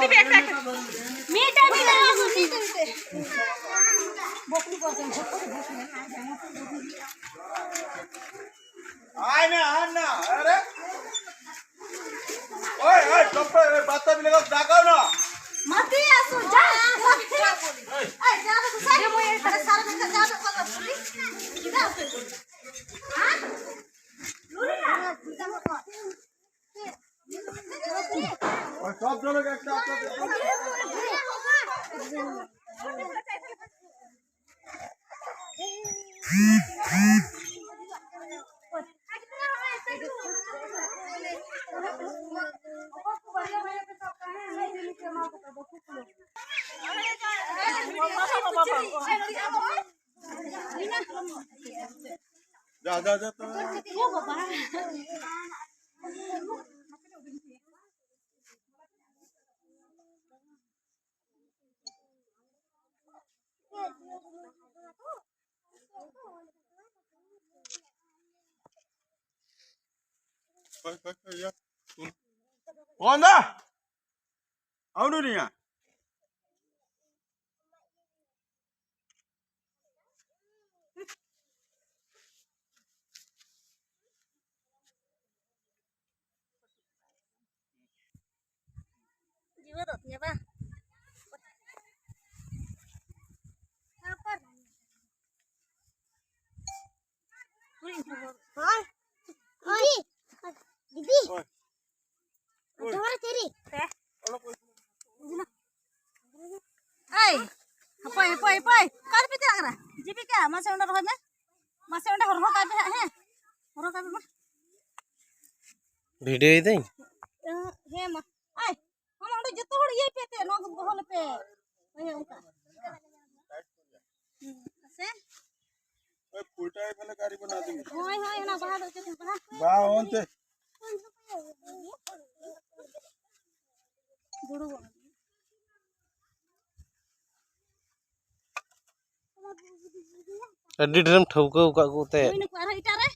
दिबे एकटा मीटा भी ना बकरी करते आय ना अरे ओए ओए चुप बात भी लगा जागाओ ना मत आसो जा ए जा तो सारे मोय करे सारे में जा तो कर पुलिस किधर हां लूरी ना और सब लोग एक साथ जा तो ओ बाबा या कौन दा అవును నియా जीवा तो ये बा apa हां ओए दीदी तुम्हारा तेरी ai apa kar pite agra jibi ka mase onda roh me mase onda hor ka be he hor ka be ma video इदे he ma ai हम onda जतो हड़ ये पेते नो गोहल पे हे उनका से ओए फुलटा वाला गाड़ी बना देंगे होय होय ना बाहर के बाहर बा ओनते गुडू अड्डी ड्रम ठौका उका को ते कोई न को अरे इटा रे